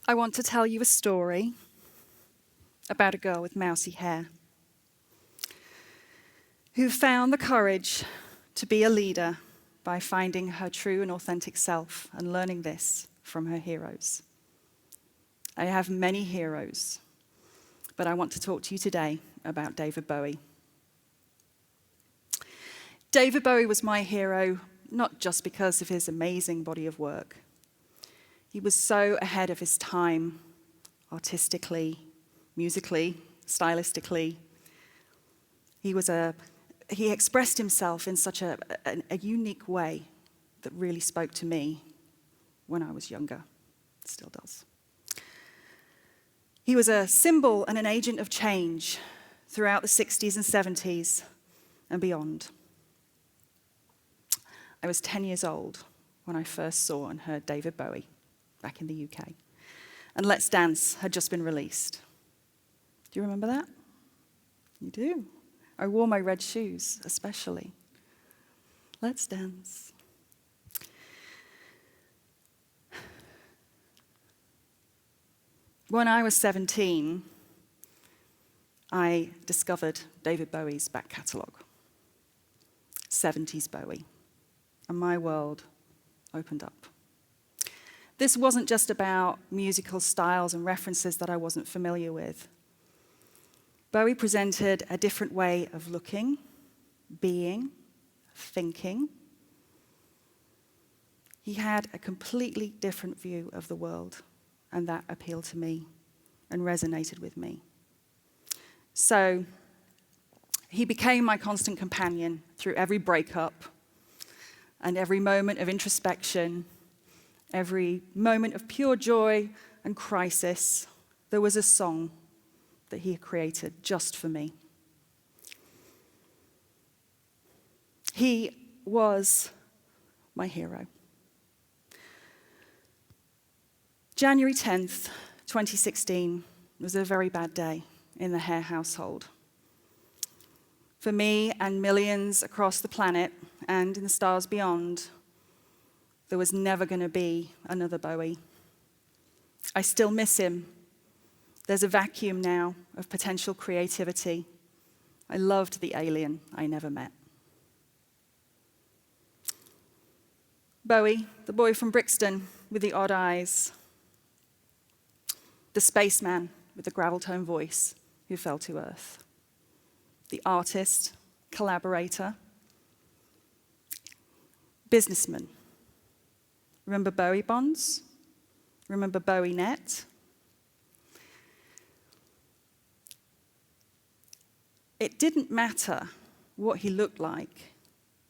I want to tell you a story about a girl with mousy hair who found the courage to be a leader by finding her true and authentic self and learning this from her heroes. I have many heroes, but I want to talk to you today about David Bowie. David Bowie was my hero, not just because of his amazing body of work. He was so ahead of his time, artistically, musically, stylistically. He expressed himself in such a unique way that really spoke to me when I was younger. It still does. He was a symbol and an agent of change throughout the 60s and 70s and beyond. I was 10 years old when I first saw and heard David Bowie back in the UK. And Let's Dance had just been released. Do you remember that? You do. I wore my red shoes, especially. Let's dance. When I was 17, I discovered David Bowie's back catalogue, 70s Bowie, and my world opened up. This wasn't just about musical styles and references that I wasn't familiar with. Bowie presented a different way of looking, being, thinking. He had a completely different view of the world, and that appealed to me and resonated with me. So he became my constant companion through every breakup and every moment of introspection, every moment of pure joy and crisis. There was a song that he created just for me. He was my hero. January 10th, 2016 was a very bad day in the Hare household. For me and millions across the planet and in the stars beyond, there was never going to be another Bowie. I still miss him. There's a vacuum now of potential creativity. I loved the alien I never met. Bowie, the boy from Brixton with the odd eyes. The spaceman with the gravel-tone voice who fell to earth. The artist, collaborator, businessman. Remember Bowie Bonds? Remember Bowie Net? It didn't matter what he looked like.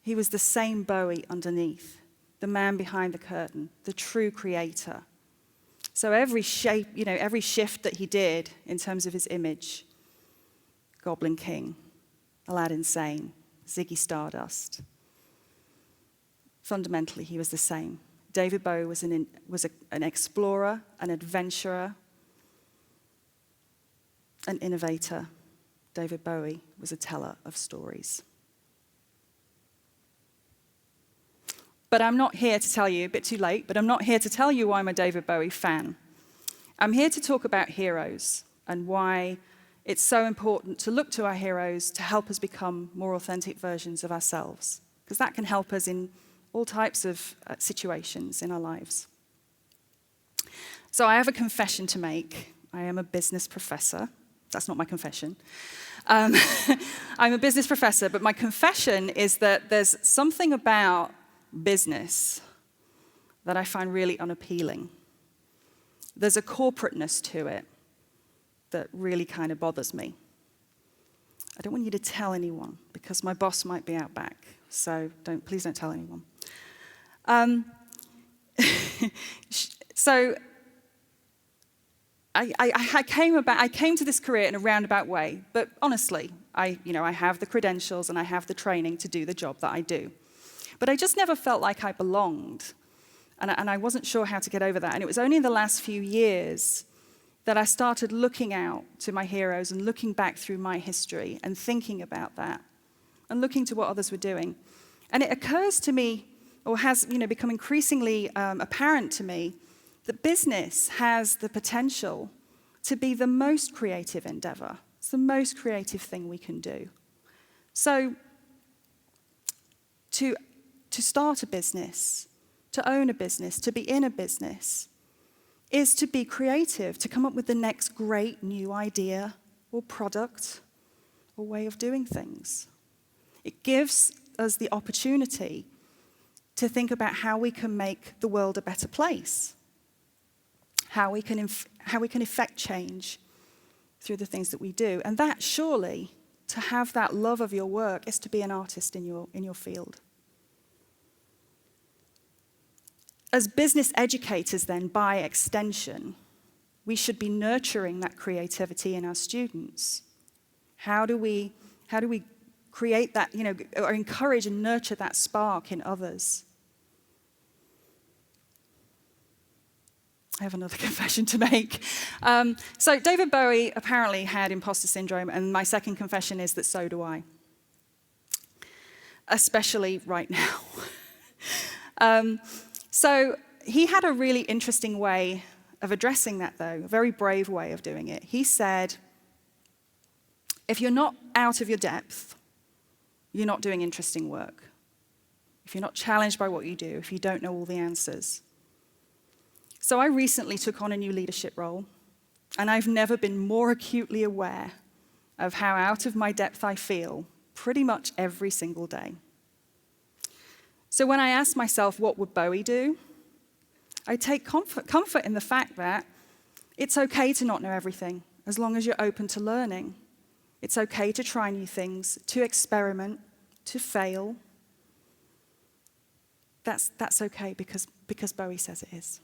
He was the same Bowie underneath, the man behind the curtain, the true creator. So every shape, every shift that he did in terms of his image, Goblin King, Aladdin Sane, Ziggy Stardust, fundamentally he was the same. David Bowie was an explorer, an adventurer, an innovator. David Bowie was a teller of stories. But I'm not here to tell you, a bit too late, but I'm not here to tell you why I'm a David Bowie fan. I'm here to talk about heroes and why it's so important to look to our heroes to help us become more authentic versions of ourselves, because that can help us in all types of situations in our lives. So I have a confession to make. I am a business professor. That's not my confession. I'm a business professor, but my confession is that there's something about business that I find really unappealing. There's a corporateness to it that really kind of bothers me. I don't want you to tell anyone because my boss might be out back, so please don't tell anyone. So I came to this career in a roundabout way, but honestly, I have the credentials and I have the training to do the job that I do. But I just never felt like I belonged, and I wasn't sure how to get over that. And it was only in the last few years that I started looking out to my heroes and looking back through my history and thinking about that and looking to what others were doing. And it occurs to me, or has become increasingly apparent to me, that business has the potential to be the most creative endeavor. It's the most creative thing we can do. So to start a business, to own a business, to be in a business, is to be creative, to come up with the next great new idea or product or way of doing things. It gives us the opportunity to think about how we can make the world a better place, how we can effect change through the things that we do. And that, surely, to have that love of your work is to be an artist in your field. As business educators, then, by extension, we should be nurturing that creativity in our students. How do we create that, or encourage and nurture that spark in others? I have another confession to make. So David Bowie apparently had imposter syndrome, and my second confession is that so do I. Especially right now. So he had a really interesting way of addressing that, though, a very brave way of doing it. He said, if you're not out of your depth, you're not doing interesting work. If you're not challenged by what you do, if you don't know all the answers. So I recently took on a new leadership role, and I've never been more acutely aware of how out of my depth I feel pretty much every single day. So when I ask myself, what would Bowie do? I take comfort in the fact that it's okay to not know everything, as long as you're open to learning. It's okay to try new things, to experiment, to fail. That's okay because Bowie says it is.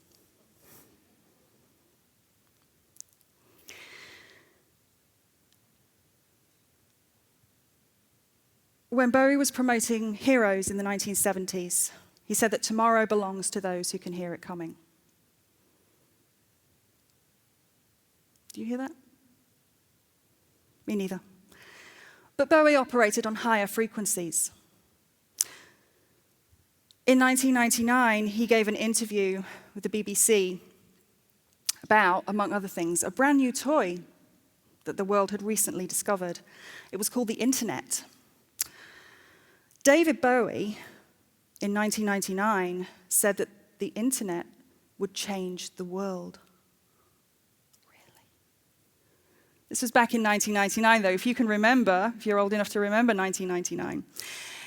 When Bowie was promoting Heroes in the 1970s, he said that tomorrow belongs to those who can hear it coming. Do you hear that? Me neither. But Bowie operated on higher frequencies. In 1999, he gave an interview with the BBC about, among other things, a brand new toy that the world had recently discovered. It was called the Internet. David Bowie, in 1999, said that the Internet would change the world. Really? This was back in 1999, though, if you can remember, if you're old enough to remember 1999.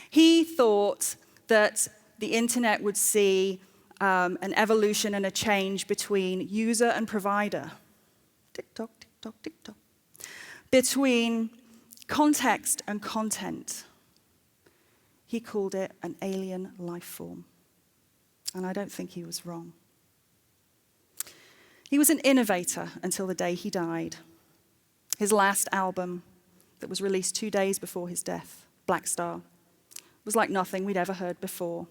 He thought that the Internet would see an evolution and a change between user and provider. Tick-tock, tick-tock, tick-tock. Between context and content. He called it an alien life form. And I don't think he was wrong. He was an innovator until the day he died. His last album, that was released 2 days before his death, Black Star, was like nothing we'd ever heard before.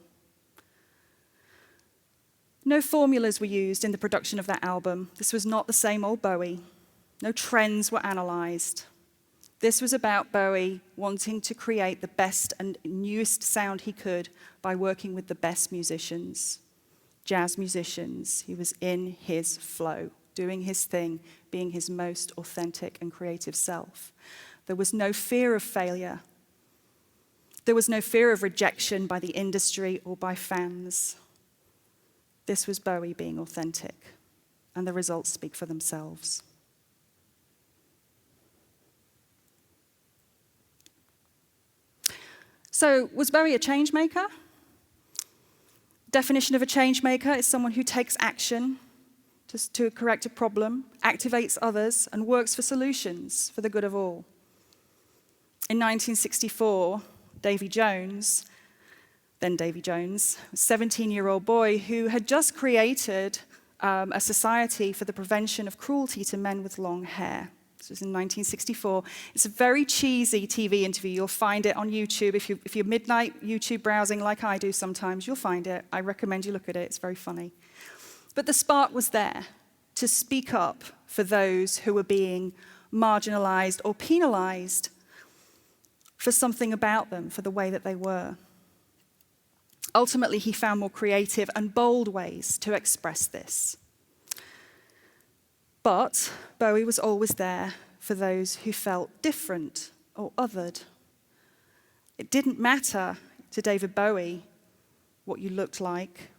No formulas were used in the production of that album. This was not the same old Bowie. No trends were analyzed. This was about Bowie wanting to create the best and newest sound he could by working with the best musicians, jazz musicians. He was in his flow, doing his thing, being his most authentic and creative self. There was no fear of failure. There was no fear of rejection by the industry or by fans. This was Bowie being authentic, and the results speak for themselves. So, was Bowie a change maker? Definition of a change maker is someone who takes action to correct a problem, activates others, and works for solutions for the good of all. In 1964, Davy Jones, then Davy Jones, a 17-year-old boy who had just created a society for the prevention of cruelty to men with long hair. This was in 1964. It's a very cheesy TV interview. You'll find it on YouTube. If you're midnight YouTube browsing like I do sometimes, you'll find it. I recommend you look at it. It's very funny. But the spark was there to speak up for those who were being marginalized or penalized for something about them, for the way that they were. Ultimately, he found more creative and bold ways to express this. But Bowie was always there for those who felt different or othered. It didn't matter to David Bowie what you looked like,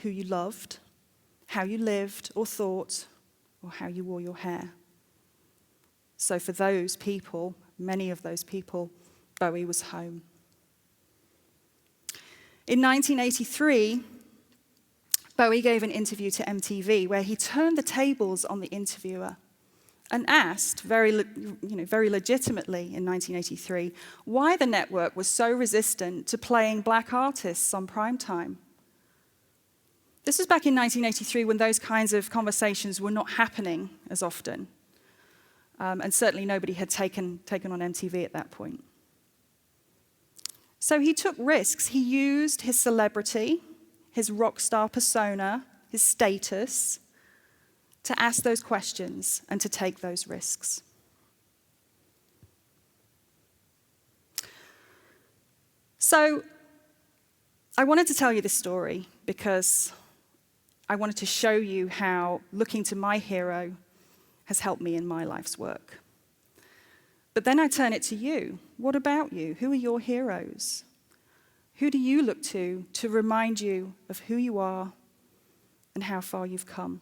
who you loved, how you lived or thought, or how you wore your hair. So for those people, many of those people, Bowie was home. In 1983, Bowie gave an interview to MTV where he turned the tables on the interviewer and asked, very legitimately in 1983, why the network was so resistant to playing black artists on primetime. This was back in 1983 when those kinds of conversations were not happening as often. And certainly nobody had taken on MTV at that point. So he took risks. He used his celebrity, his rock star persona, his status, to ask those questions and to take those risks. So I wanted to tell you this story because I wanted to show you how looking to my hero has helped me in my life's work. But then I turn it to you. What about you? Who are your heroes? Who do you look to remind you of who you are and how far you've come?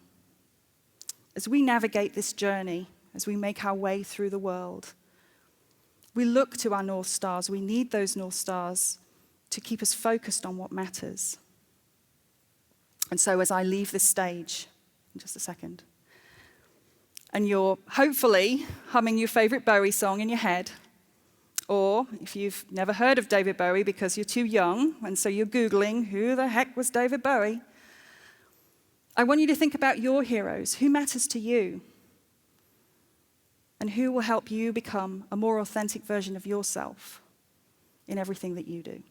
As we navigate this journey, as we make our way through the world, we look to our North Stars. We need those North Stars to keep us focused on what matters. And so as I leave this stage, in just a second, and you're hopefully humming your favorite Bowie song in your head, or if you've never heard of David Bowie because you're too young, and so you're Googling, who the heck was David Bowie? I want you to think about your heroes. Who matters to you? And who will help you become a more authentic version of yourself in everything that you do?